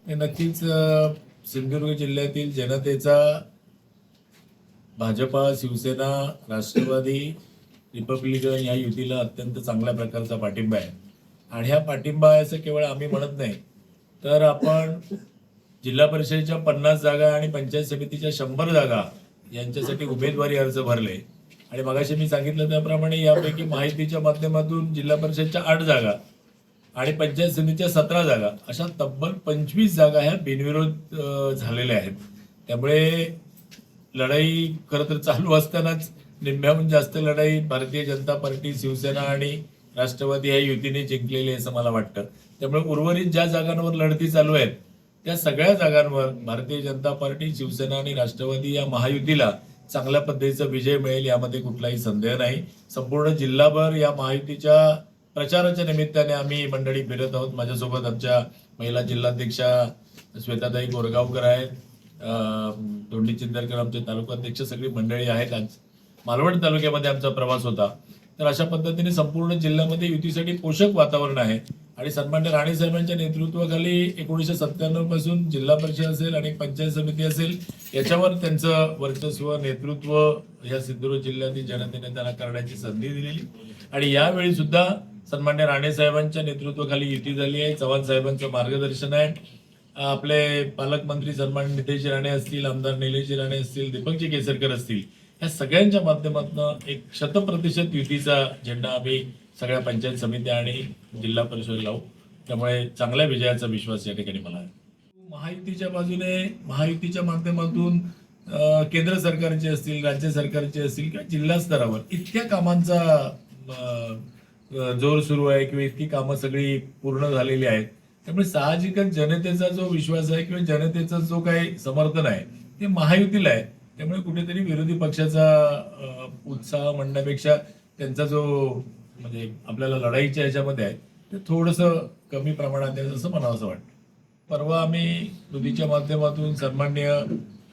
नक्कीच सिंधुदुर्ग जिल्ह्यातील जनतेचा भाजपा, शिवसेना, राष्ट्रवादी, रिपब्लिकन या युतीला अत्यंत चांगल्या प्रकारचा पाठिंबा आहे. आणि ह्या पाठिंबा असं केवळ आम्ही म्हणत नाही, तर आपण जिल्हा परिषदेच्या 50 जागा आणि पंचायत समितीच्या 100 जागा यांच्यासाठी उमेदवारी अर्ज भरले. आणि मगाशी मी सांगितलं त्याप्रमाणे यापैकी माहितीच्या माध्यमातून जिल्हा परिषदच्या 8 जागा आणि पंचायत समितीच्या 17 जागा अशा तब्बल 25 जागा ह्या बिनविरोध झालेल्या आहेत. त्यामुळे लढाई खरं तर चालू असतानाच निम्म्याहून जास्त लढाई भारतीय जनता पार्टी, शिवसेना आणि राष्ट्रवादी या युतीने जिंकलेली आहे असं मला वाटतं. त्यामुळे उर्वरित ज्या जागांवर लढती चालू आहेत त्या सगळ्या जागांवर भारतीय जनता पार्टी, शिवसेना आणि राष्ट्रवादी या महायुतीला चांगल्या पद्धतीचा विजय मिळेल यामध्ये कुठलाही संदेह नाही. संपूर्ण जिल्हाभर या महायुतीच्या प्रचाराच्या निमित्ताने आम्ही मंडळी फिरत आहोत. माझ्यासोबत आमच्या महिला जिल्हाध्यक्षा श्वेताताई गोरगावकर आहेत, दोंडी चिंदरकर आमचे तालुकाध्यक्ष, सगळी मंडळी आहेत. आज मालवण तालुक्यामध्ये आमचा प्रवास होता. तर अशा पद्धतीने संपूर्ण जिल्ह्यामध्ये युतीसाठी पोषक वातावरण आहे. आणि सन्मान्य राणे साहेबांच्या नेतृत्वाखाली 1997 पासून जिल्हा परिषद असेल आणि पंचायत समिती असेल याच्यावर त्यांचं वर्चस्व, नेतृत्व या सिंधुदुर्ग जिल्ह्यातील जनतेने त्यांना करण्याची संधी दिलेली. आणि यावेळी सुद्धा सन्मान्य राणे साहेबांच्या नेतृत्वाखाली युती झाली आहे. चव्हाण साहेबांचं मार्गदर्शन आहे. आपले पालकमंत्री सन्मान्य नितेशजी राणे असतील, आमदार निलेशजी राणे असतील, दीपकजी केसरकर असतील, या सगळ्यांच्या माध्यमातून एक 100% युतीचा झेंडा आम्ही सगळ्या पंचायत समित्या आणि जिल्हा परिषद लावू. त्यामुळे चांगल्या विजयाचा विश्वास या ठिकाणी मला आहे. महायुतीच्या बाजूने, महायुतीच्या माध्यमातून केंद्र सरकारचे असतील, राज्य सरकारचे असतील किंवा जिल्हा स्तरावर इतक्या कामांचा जोर सुरू आहे किंवा इतकी कामं सगळी पूर्ण झालेली आहेत. त्यामुळे साहजिकच जनतेचा जो विश्वास आहे किंवा जनतेचा जो काही समर्थन आहे ते महायुतीला आहे. त्यामुळे कुठेतरी विरोधी पक्षाचा उत्साह म्हणण्यापेक्षा त्यांचा जो म्हणजे आपल्याला लढाईच्या ह्याच्यामध्ये आहे ते थोडंसं कमी प्रमाणात आहे असं मला असं वाटतं. परवा आम्ही दुधीच्या माध्यमातून सन्माननीय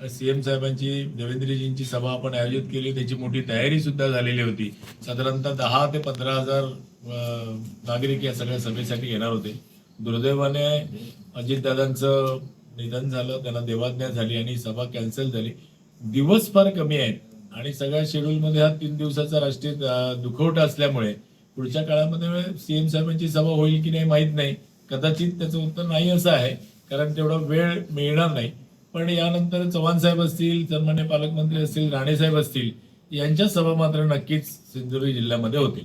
CM साहेबांची, देवेंद्रजींची सभा आपण आयोजित केली. त्याची मोठी तयारी सुद्धा झालेली होती. साधारणतः 10 ते 15,000 नागरिक या सगळ्या सभेसाठी येणार होते. दुर्दैवाने अजितदादांचं निधन झालं, त्यांना देवाज्ञा झाली आणि सभा कॅन्सल झाली. दिवस फार कमी आहेत आणि सगळ्या शेड्यूलमध्ये हा 3 दिवसाचा राष्ट्रीय दुखवटा असल्यामुळे पुढच्या काळामध्ये CM साहेबांची सभा होईल की नाही माहीत नाही. कदाचित त्याचं उत्तर नाही असं आहे, कारण तेवढा वेळ मिळणार नाही. पण यानंतर चव्हाण साहेब असतील, सन्मान्य पालकमंत्री असतील, राणे साहेब असतील, यांच्या सभा मात्र नक्कीच सिंधुदुर्ग जिल्ह्यामध्ये होतील.